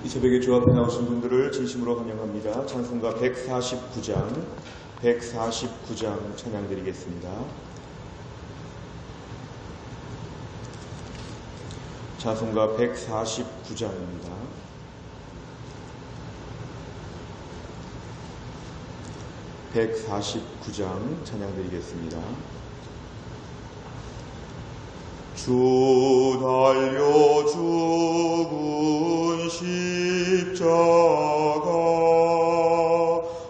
이 새벽에 주 앞에 나오신 분들을 진심으로 환영합니다. 찬송가 149장 찬양 드리겠습니다. 찬송가 149장입니다. 찬양 드리겠습니다. 주 달려 죽은 십자가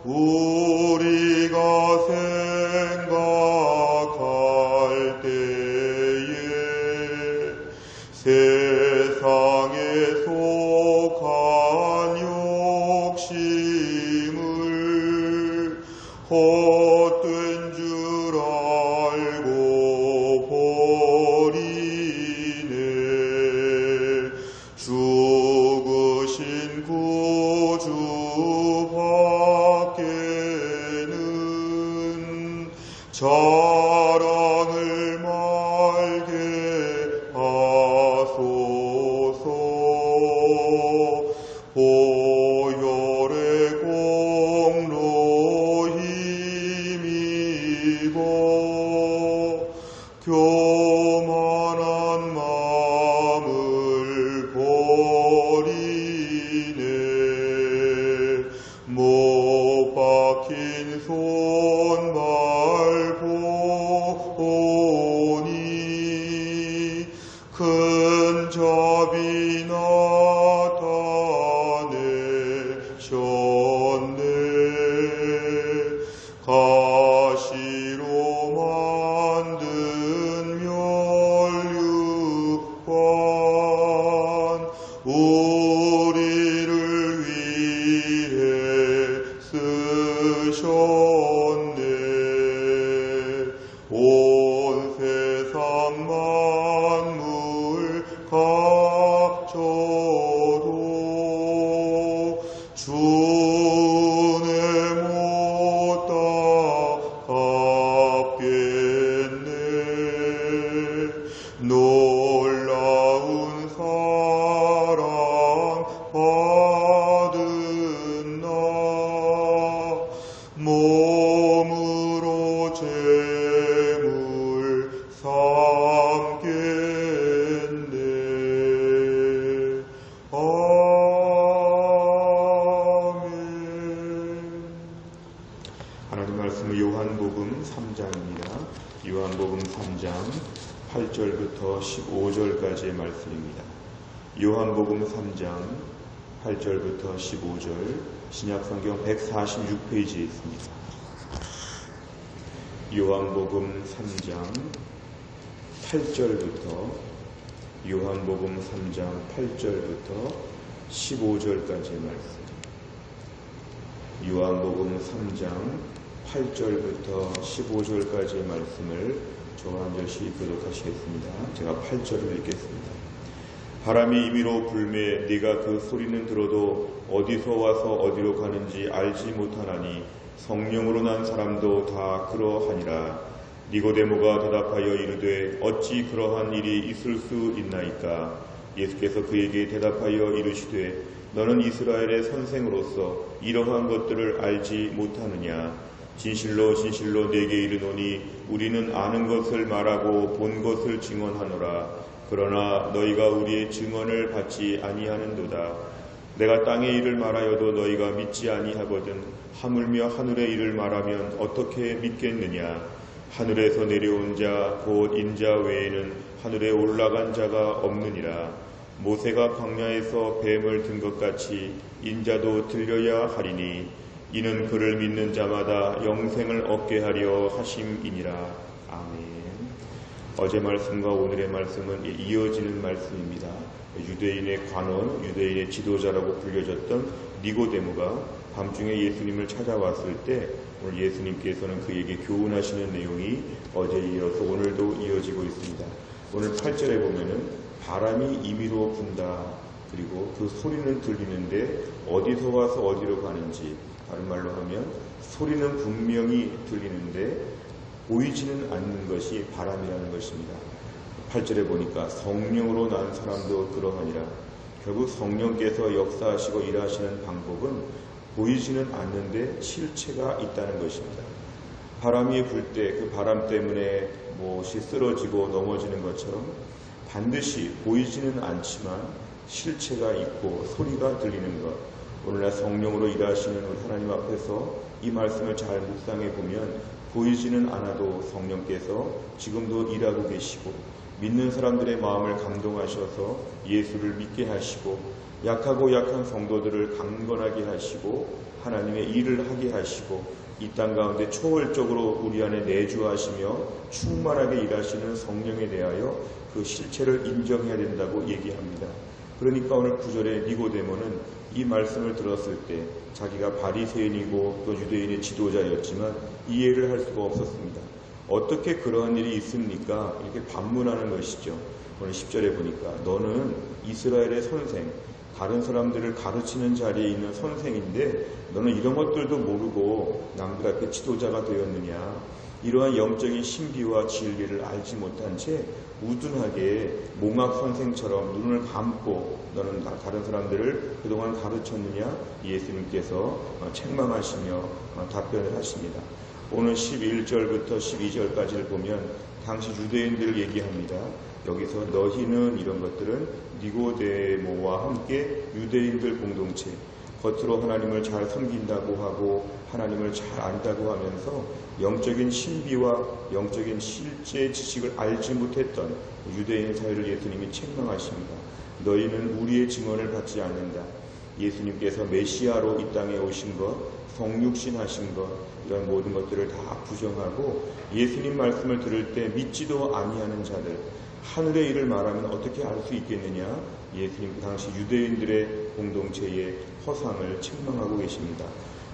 우리가 생각할 때에 세상에 속한 욕심을 헛된 줄 알고 죽으신 구주 밖에는 자랑을 말게 하소서. 보혈의 공로 힘입어 교만한 마음을 버리네. 못 박힌 손발 보니 큰 자비 나타내셨네. 가시로 만든 멸류관 우리를 위해 쓰셨네. 온 세상 만물 가져도 주내 못 갚겠네. 놀라운 사랑 받은 나 몸으로 제물 삼겠네. 아멘. 하나님 말씀은 요한복음 3장입니다. 요한복음 3장 8절부터 15절까지의 말씀입니다. 요한복음 3장 8절부터 15절 신약성경 146페이지에 있습니다. 요한복음 3장 8절부터 요한복음 3장 8절부터 15절까지의 말씀. 요한복음 3장 8절부터 15절까지의 말씀을 저 한 절씩 교독하시겠습니다. 제가 8절을 읽겠습니다. 바람이 임의로 불매 네가 그 소리는 들어도 어디서 와서 어디로 가는지 알지 못하나니 성령으로 난 사람도 다 그러하니라. 니고데모가 대답하여 이르되 어찌 그러한 일이 있을 수 있나이까. 예수께서 그에게 대답하여 이르시되 너는 이스라엘의 선생으로서 이러한 것들을 알지 못하느냐. 진실로 진실로 내게 이르노니 우리는 아는 것을 말하고 본 것을 증언하노라. 그러나 너희가 우리의 증언을 받지 아니하는도다. 내가 땅의 일을 말하여도 너희가 믿지 아니하거든 하물며 하늘의 일을 말하면 어떻게 믿겠느냐. 하늘에서 내려온 자 곧 인자 외에는 하늘에 올라간 자가 없느니라. 모세가 광야에서 뱀을 든 것 같이 인자도 들려야 하리니 이는 그를 믿는 자마다 영생을 얻게 하려 하심이니라. 아멘. 어제 말씀과 오늘의 말씀은 이어지는 말씀입니다. 유대인의 관원, 유대인의 지도자라고 불려졌던 니고데모가 밤중에 예수님을 찾아왔을 때 오늘 예수님께서는 그에게 교훈하시는 내용이 어제 이어서 오늘도 이어지고 있습니다. 오늘 8절에 보면은 바람이 임의로 분다. 그리고 그 소리는 들리는데 어디서 와서 어디로 가는지, 다른 말로 하면 소리는 분명히 들리는데 보이지는 않는 것이 바람이라는 것입니다. 8절에 보니까 성령으로 난 사람도 그러하니라. 결국 성령께서 역사하시고 일하시는 방법은 보이지는 않는데 실체가 있다는 것입니다. 바람이 불 때 그 바람 때문에 무엇이 쓰러지고 넘어지는 것처럼 반드시 보이지는 않지만 실체가 있고 소리가 들리는 것. 오늘날 성령으로 일하시는 우리 하나님 앞에서 이 말씀을 잘 묵상해 보면 보이지는 않아도 성령께서 지금도 일하고 계시고 믿는 사람들의 마음을 감동하셔서 예수를 믿게 하시고 약하고 약한 성도들을 강건하게 하시고 하나님의 일을 하게 하시고 이 땅 가운데 초월적으로 우리 안에 내주하시며 충만하게 일하시는 성령에 대하여 그 실체를 인정해야 된다고 얘기합니다. 그러니까 오늘 9절에 니고데모는 이 말씀을 들었을 때 자기가 바리새인이고 또 유대인의 지도자였지만 이해를 할 수가 없었습니다. 어떻게 그러한 일이 있습니까? 이렇게 반문하는 것이죠. 오늘 10절에 보니까 너는 이스라엘의 선생, 다른 사람들을 가르치는 자리에 있는 선생인데 너는 이런 것들도 모르고 남들 앞에 지도자가 되었느냐. 이러한 영적인 신비와 진리를 알지 못한 채 우둔하게 몽학 선생처럼 눈을 감고 너는 다른 사람들을 그동안 가르쳤느냐. 예수님께서 책망하시며 답변을 하십니다. 오늘 11절부터 12절까지를 보면 당시 유대인들을 얘기합니다. 여기서 너희는 이런 것들은 니고데모와 함께 유대인들 공동체, 겉으로 하나님을 잘 섬긴다고 하고 하나님을 잘 안다고 하면서 영적인 신비와 영적인 실제 지식을 알지 못했던 유대인 사회를 예수님이 책망하십니다. 너희는 우리의 증언을 받지 않는다. 예수님께서 메시아로 이 땅에 오신 것, 성육신 하신 것, 이런 모든 것들을 다 부정하고 예수님 말씀을 들을 때 믿지도 아니하는 자들, 하늘의 일을 말하면 어떻게 알 수 있겠느냐. 예수님 당시 유대인들의 공동체의 허상을 책망하고 계십니다.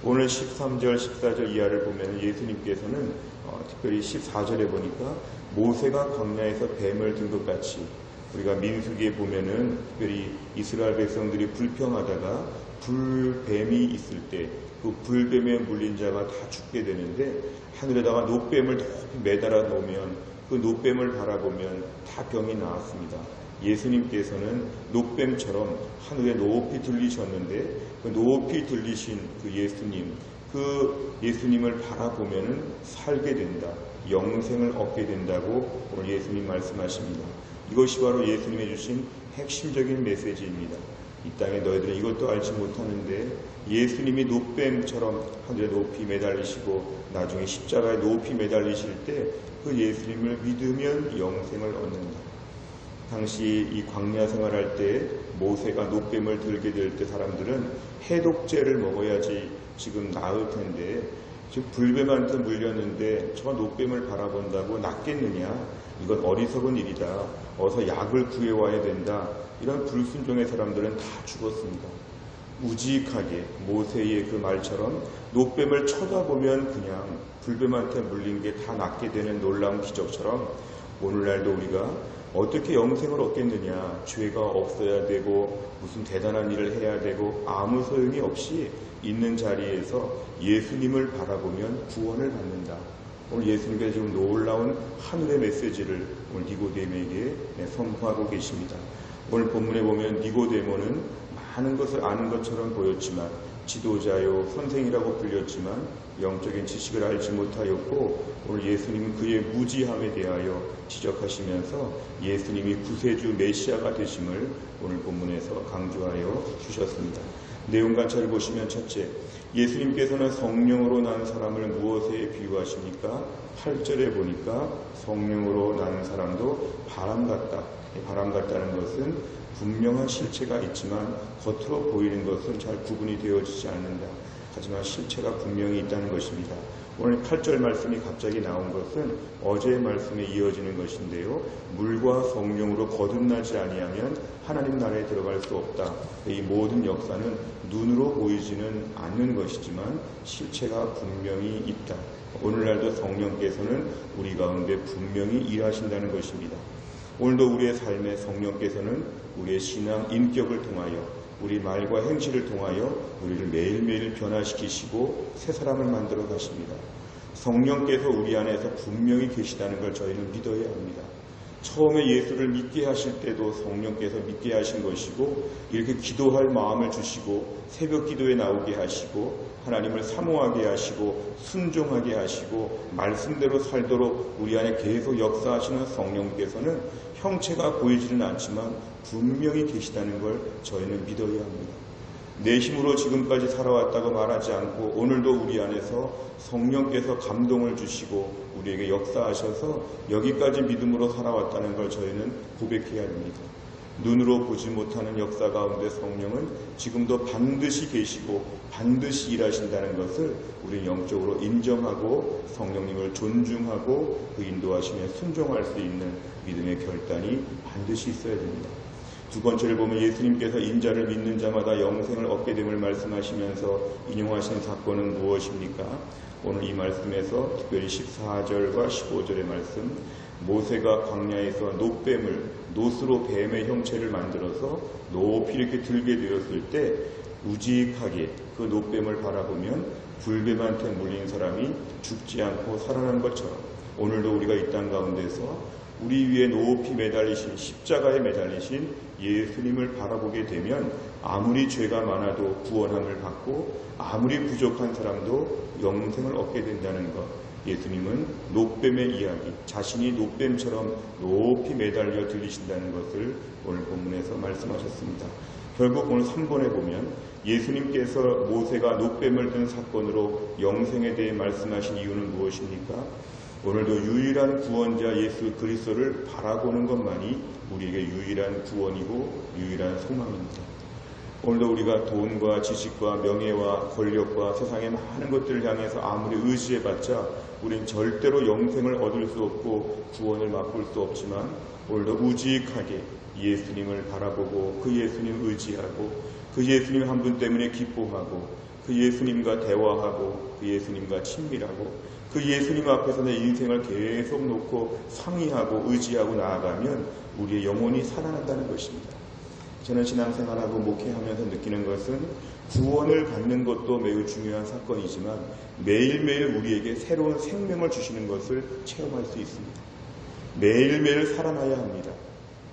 오늘 13절, 14절 이하를 보면 예수님께서는 특별히 14절에 보니까 모세가 광야에서 뱀을 든 것 같이 우리가 민수기에 보면은 특별히 이스라엘 백성들이 불평하다가 불뱀이 있을 때 그 불뱀에 물린 자가 다 죽게 되는데 하늘에다가 노뱀을 높이 매달아 놓으면 그 노뱀을 바라보면 다 병이 나았습니다. 예수님께서는 노뱀처럼 하늘에 높이 들리셨는데 그 높이 들리신 그 예수님을 바라보면 살게 된다. 영생을 얻게 된다고 오늘 예수님 말씀하십니다. 이것이 바로 예수님이 주신 핵심적인 메시지입니다. 이 땅에 너희들은 이것도 알지 못하는데 예수님이 노뱀처럼 하늘에 높이 매달리시고 나중에 십자가에 높이 매달리실 때 그 예수님을 믿으면 영생을 얻는다. 당시 이 광야 생활할 때 모세가 노뱀을 들게 될 때 사람들은 해독제를 먹어야지 지금 나을 텐데 지금 불뱀한테 물렸는데 저 노뱀을 바라본다고 낫겠느냐. 이건 어리석은 일이다. 어서 약을 구해와야 된다. 이런 불순종의 사람들은 다 죽었습니다. 우직하게 모세의 그 말처럼 노뱀을 쳐다보면 그냥 불뱀한테 물린 게 다 낫게 되는 놀라운 기적처럼 오늘날도 우리가 어떻게 영생을 얻겠느냐. 죄가 없어야 되고 무슨 대단한 일을 해야 되고 아무 소용이 없이 있는 자리에서 예수님을 바라보면 구원을 받는다. 오늘 예수님께서 지금 놀라운 하늘의 메시지를 오늘 니고데모에게 선포하고 계십니다. 오늘 본문에 보면 니고데모는 많은 것을 아는 것처럼 보였지만 지도자요 선생이라고 불렸지만 영적인 지식을 알지 못하였고 오늘 예수님은 그의 무지함에 대하여 지적하시면서 예수님이 구세주 메시아가 되심을 오늘 본문에서 강조하여 주셨습니다. 내용 관찰을 보시면 첫째, 예수님께서는 성령으로 난 사람을 무엇에 비유하십니까? 8절에 보니까 성령으로 난 사람도 바람 같다. 바람 같다는 것은 분명한 실체가 있지만 겉으로 보이는 것은 잘 구분이 되어지지 않는다. 하지만 실체가 분명히 있다는 것입니다. 오늘 8절 말씀이 갑자기 나온 것은 어제의 말씀에 이어지는 것인데요. 물과 성령으로 거듭나지 아니하면 하나님 나라에 들어갈 수 없다. 이 모든 역사는 눈으로 보이지는 않는 것이지만 실체가 분명히 있다. 오늘날도 성령께서는 우리 가운데 분명히 일하신다는 것입니다. 오늘도 우리의 삶에 성령께서는 우리의 신앙 인격을 통하여 우리 말과 행실을 통하여 우리를 매일매일 변화시키시고 새 사람을 만들어 가십니다. 성령께서 우리 안에서 분명히 계시다는 걸 저희는 믿어야 합니다. 처음에 예수를 믿게 하실 때도 성령께서 믿게 하신 것이고 이렇게 기도할 마음을 주시고 새벽 기도에 나오게 하시고 하나님을 사모하게 하시고 순종하게 하시고 말씀대로 살도록 우리 안에 계속 역사하시는 성령께서는 형체가 보이지는 않지만 분명히 계시다는 걸 저희는 믿어야 합니다. 내 힘으로 지금까지 살아왔다고 말하지 않고 오늘도 우리 안에서 성령께서 감동을 주시고 우리에게 역사하셔서 여기까지 믿음으로 살아왔다는 걸 저희는 고백해야 합니다. 눈으로 보지 못하는 역사 가운데 성령은 지금도 반드시 계시고 반드시 일하신다는 것을 우리는 영적으로 인정하고 성령님을 존중하고 그 인도하심에 순종할 수 있는 믿음의 결단이 반드시 있어야 됩니다. 두 번째를 보면 예수님께서 인자를 믿는 자마다 영생을 얻게 됨을 말씀하시면서 인용하신 사건은 무엇입니까? 오늘 이 말씀에서 특별히 14절과 15절의 말씀, 모세가 광야에서 놋뱀을 놋으로 뱀의 형체를 만들어서 높이 이렇게 들게 되었을 때 우직하게 그 놋뱀을 바라보면 불뱀한테 물린 사람이 죽지 않고 살아난 것처럼 오늘도 우리가 이 땅 가운데서 우리 위에 높이 매달리신 십자가에 매달리신 예수님을 바라보게 되면 아무리 죄가 많아도 구원함을 받고 아무리 부족한 사람도 영생을 얻게 된다는 것. 예수님은 놋뱀의 이야기, 자신이 놋뱀처럼 높이 매달려 들리신다는 것을 오늘 본문에서 말씀하셨습니다. 결국 오늘 3번에 보면 예수님께서 모세가 놋뱀을 든 사건으로 영생에 대해 말씀하신 이유는 무엇입니까? 오늘도 유일한 구원자 예수 그리스도를 바라보는 것만이 우리에게 유일한 구원이고 유일한 소망입니다. 오늘도 우리가 돈과 지식과 명예와 권력과 세상의 많은 것들을 향해서 아무리 의지해봤자 우린 절대로 영생을 얻을 수 없고 구원을 맛볼 수 없지만 오늘도 우직하게 예수님을 바라보고 그 예수님을 의지하고 그 예수님 한 분 때문에 기뻐하고 그 예수님과 대화하고 그 예수님과 친밀하고 그 예수님 앞에서 내 인생을 계속 놓고 상의하고 의지하고 나아가면 우리의 영혼이 살아난다는 것입니다. 저는 신앙생활하고 목회하면서 느끼는 것은 구원을 받는 것도 매우 중요한 사건이지만 매일매일 우리에게 새로운 생명을 주시는 것을 체험할 수 있습니다. 매일매일 살아나야 합니다.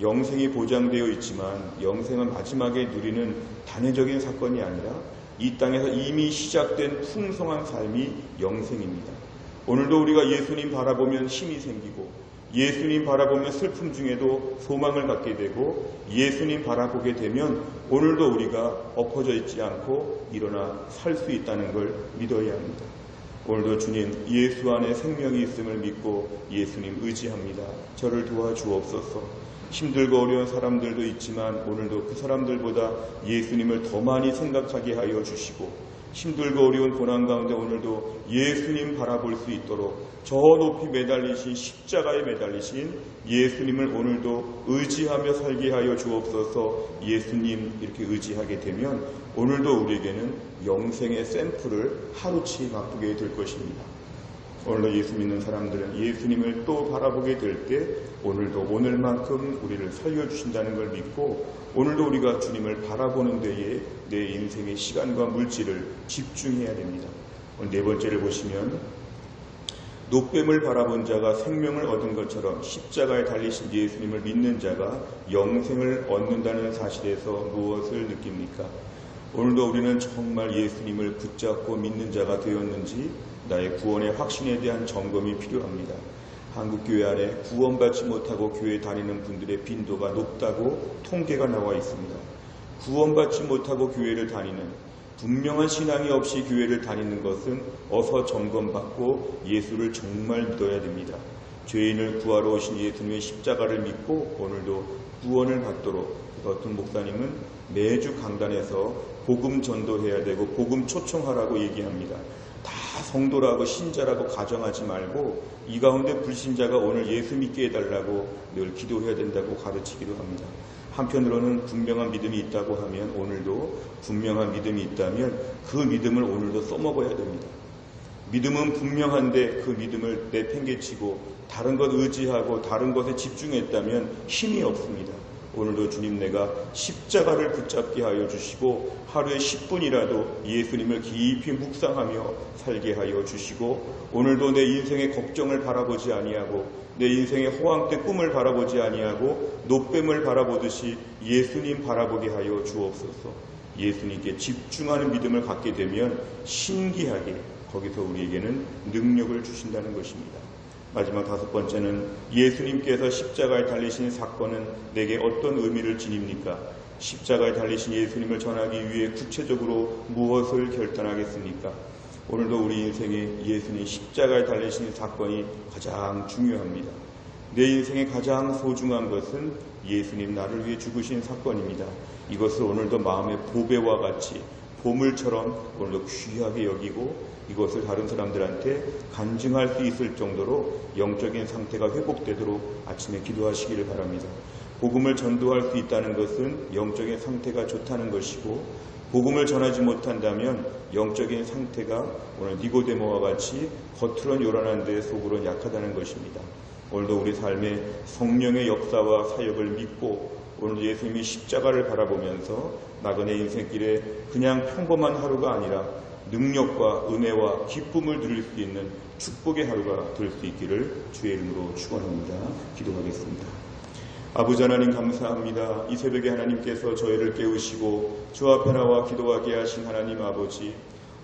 영생이 보장되어 있지만 영생은 마지막에 누리는 단회적인 사건이 아니라 이 땅에서 이미 시작된 풍성한 삶이 영생입니다. 오늘도 우리가 예수님 바라보면 힘이 생기고 예수님 바라보면 슬픔 중에도 소망을 갖게 되고 예수님 바라보게 되면 오늘도 우리가 엎어져 있지 않고 일어나 살 수 있다는 걸 믿어야 합니다. 오늘도 주님 예수 안에 생명이 있음을 믿고 예수님 의지합니다. 저를 도와주옵소서. 힘들고 어려운 사람들도 있지만 오늘도 그 사람들보다 예수님을 더 많이 생각하게 하여 주시고 힘들고 어려운 고난 가운데 오늘도 예수님 바라볼 수 있도록 저 높이 매달리신 십자가에 매달리신 예수님을 오늘도 의지하며 살게 하여 주옵소서. 예수님 이렇게 의지하게 되면 오늘도 우리에게는 영생의 샘플을 하루치 맛보게 될 것입니다. 오늘도 예수 믿는 사람들은 예수님을 또 바라보게 될 때 오늘도 오늘만큼 우리를 살려주신다는 걸 믿고 오늘도 우리가 주님을 바라보는 데에 내 인생의 시간과 물질을 집중해야 됩니다. 오늘 네 번째를 보시면 놋뱀을 바라본 자가 생명을 얻은 것처럼 십자가에 달리신 예수님을 믿는 자가 영생을 얻는다는 사실에서 무엇을 느낍니까? 오늘도 우리는 정말 예수님을 붙잡고 믿는 자가 되었는지 나의 구원의 확신에 대한 점검이 필요합니다. 한국교회 안에 구원받지 못하고 교회 다니는 분들의 빈도가 높다고 통계가 나와 있습니다. 구원받지 못하고 교회를 다니는 분명한 신앙이 없이 교회를 다니는 것은 어서 점검받고 예수를 정말 믿어야 됩니다. 죄인을 구하러 오신 예수님의 십자가를 믿고 오늘도 구원을 받도록 어떤 목사님은 매주 강단에서 복음 전도해야 되고 복음 초청하라고 얘기합니다. 다 성도라고 신자라고 가정하지 말고 이 가운데 불신자가 오늘 예수 믿게 해달라고 늘 기도해야 된다고 가르치기도 합니다. 한편으로는 분명한 믿음이 있다고 하면 오늘도 분명한 믿음이 있다면 그 믿음을 오늘도 써먹어야 됩니다. 믿음은 분명한데 그 믿음을 내팽개치고 다른 것 의지하고 다른 것에 집중했다면 힘이 없습니다. 오늘도 주님 내가 십자가를 붙잡게 하여 주시고 하루에 10분이라도 예수님을 깊이 묵상하며 살게 하여 주시고 오늘도 내 인생의 걱정을 바라보지 아니하고 내 인생의 호황된 꿈을 바라보지 아니하고 노뱀을 바라보듯이 예수님 바라보게 하여 주옵소서. 예수님께 집중하는 믿음을 갖게 되면 신기하게 거기서 우리에게는 능력을 주신다는 것입니다. 마지막 5번째는 예수님께서 십자가에 달리신 사건은 내게 어떤 의미를 지닙니까? 십자가에 달리신 예수님을 전하기 위해 구체적으로 무엇을 결단하겠습니까? 오늘도 우리 인생에 예수님 십자가에 달리신 사건이 가장 중요합니다. 내 인생의 가장 소중한 것은 예수님 나를 위해 죽으신 사건입니다. 이것을 오늘도 마음의 보배와 같이 보물처럼 오늘도 귀하게 여기고 이것을 다른 사람들한테 간증할 수 있을 정도로 영적인 상태가 회복되도록 아침에 기도하시기를 바랍니다. 복음을 전도할 수 있다는 것은 영적인 상태가 좋다는 것이고 복음을 전하지 못한다면 영적인 상태가 오늘 니고데모와 같이 겉으로는 요란한데 속으로는 약하다는 것입니다. 오늘도 우리 삶에 성령의 역사와 사역을 믿고 오늘 예수님이 십자가를 바라보면서 나그네 인생길에 그냥 평범한 하루가 아니라 능력과 은혜와 기쁨을 누릴 수 있는 축복의 하루가 될 수 있기를 주의 이름으로 축원합니다. 기도하겠습니다. 아버지 하나님 감사합니다. 이 새벽에 하나님께서 저희를 깨우시고 주 앞에 나와 기도하게 하신 하나님 아버지,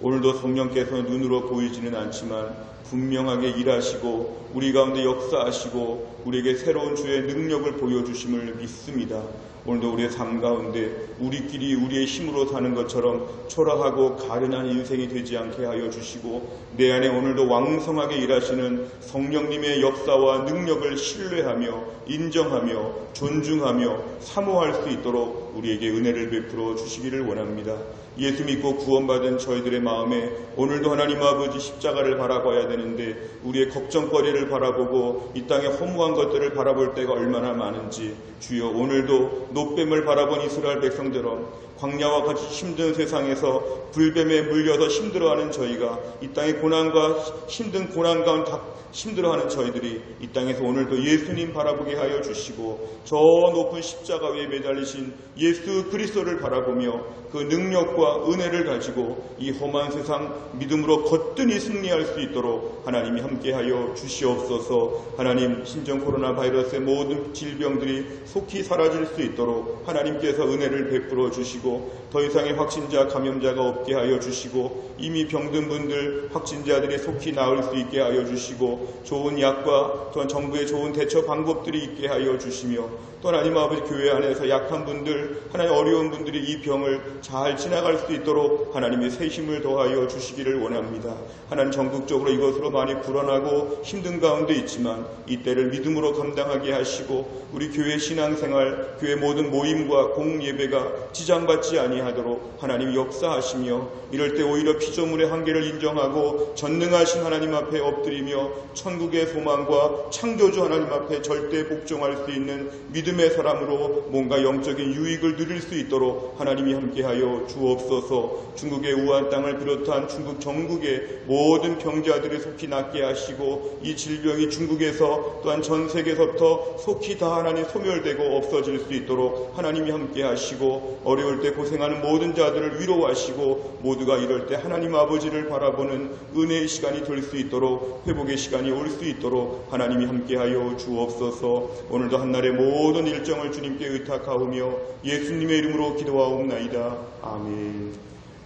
오늘도 성령께서 눈으로 보이지는 않지만 분명하게 일하시고 우리 가운데 역사하시고 우리에게 새로운 주의 능력을 보여주심을 믿습니다. 오늘도 우리의 삶 가운데 우리끼리 우리의 힘으로 사는 것처럼 초라하고 가련한 인생이 되지 않게 하여 주시고 내 안에 오늘도 왕성하게 일하시는 성령님의 역사와 능력을 신뢰하며 인정하며 존중하며 사모할 수 있도록 우리에게 은혜를 베풀어 주시기를 원합니다. 예수 믿고 구원받은 저희들의 마음에 오늘도 하나님 아버지 십자가를 바라봐야 되는데 우리의 걱정거리를 바라보고 이 땅의 허무한 것들을 바라볼 때가 얼마나 많은지 주여 오늘도 노뱀을 바라본 이스라엘 백성들은 광야와 같이 힘든 세상에서 불뱀에 물려서 힘들어하는 저희가 이 땅의 고난과 힘든 고난 가운데 힘들어하는 저희들이 이 땅에서 오늘도 예수님 바라보게 하여 주시고 저 높은 십자가 위에 매달리신 예수 그리스도를 바라보며 그 능력과 은혜를 가지고 이 험한 세상 믿음으로 거뜬히 승리할 수 있도록 하나님이 함께하여 주시옵소서. 하나님 신종 코로나 바이러스의 모든 질병들이 속히 사라질 수 있도록 하나님께서 은혜를 베풀어 주시고 더 이상의 확진자 감염자가 없게 하여 주시고 이미 병든 분들 확진자들이 속히 나을 수 있게 하여 주시고 좋은 약과 또한 정부의 좋은 대처 방법들이 있게 하여 주시며 또 하나님 아버지 교회 안에서 약한 분들 하나님 어려운 분들이 이 병을 잘 지나갈 수 있도록 하나님의 새 힘을 더하여 주시기를 원합니다. 하나님 전국적으로 이것으로 많이 불안하고 힘든 가운데 있지만 이때를 믿음으로 감당하게 하시고 우리 교회 신앙생활 교회 모든 모임과 공예배가 지장받지 아니하도록 하나님 역사하시며 이럴 때 오히려 피조물의 한계를 인정하고 전능하신 하나님 앞에 엎드리며 천국의 소망과 창조주 하나님 앞에 절대 복종할 수 있는 믿음의 사람으로 뭔가 영적인 유익을 누릴 수 있도록 하나님이 함께하여 주옵소서. 중국의 우한 땅을 비롯한 중국 전국의 모든 병자들이 속히 낫게 하시고 이 질병이 중국에서 또한 전 세계에서부터 속히 다 하나님 소멸되고 없어질 수 있도록 하나님이 함께하시고 어려울 때 고생하는 모든 자들을 위로하시고 모두가 이럴 때 하나님 아버지를 바라보는 은혜의 시간이 될 수 있도록 회복의 시간이 올 수 있도록 하나님이 함께하여 주옵소서. 오늘도 한날의 모든 일정을 주님께 의탁하오며 예수님의 이름으로 기도하옵나이다. 아멘.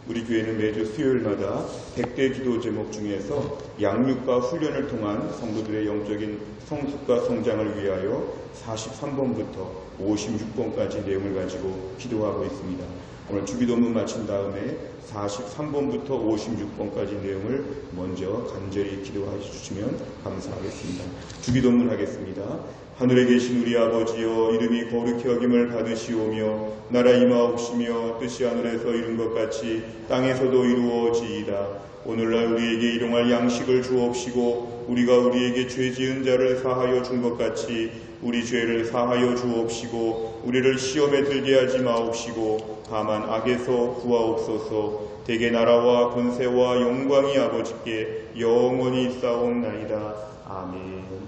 우리 교회는 매주 수요일마다 100대 기도 제목 중에서 양육과 훈련을 통한 성도들의 영적인 성숙과 성장을 위하여 43번부터 56번까지 내용을 가지고 기도하고 있습니다. 오늘 주기도문 마친 다음에 43번부터 56번까지 내용을 먼저 간절히 기도해 주시면 감사하겠습니다. 주기도문 하겠습니다. 하늘에 계신 우리 아버지여, 이름이 거룩히 여김을 받으시오며 나라 임하옵시며 뜻이 하늘에서 이룬 것 같이 땅에서도 이루어지이다. 오늘날 우리에게 일용할 양식을 주옵시고 우리가 우리에게 죄 지은 자를 사하여 준 것 같이 우리 죄를 사하여 주옵시고 우리를 시험에 들게 하지 마옵시고 다만 악에서 구하옵소서. 대개 나라와 권세와 영광이 아버지께 영원히 있사옵나이다. 아멘.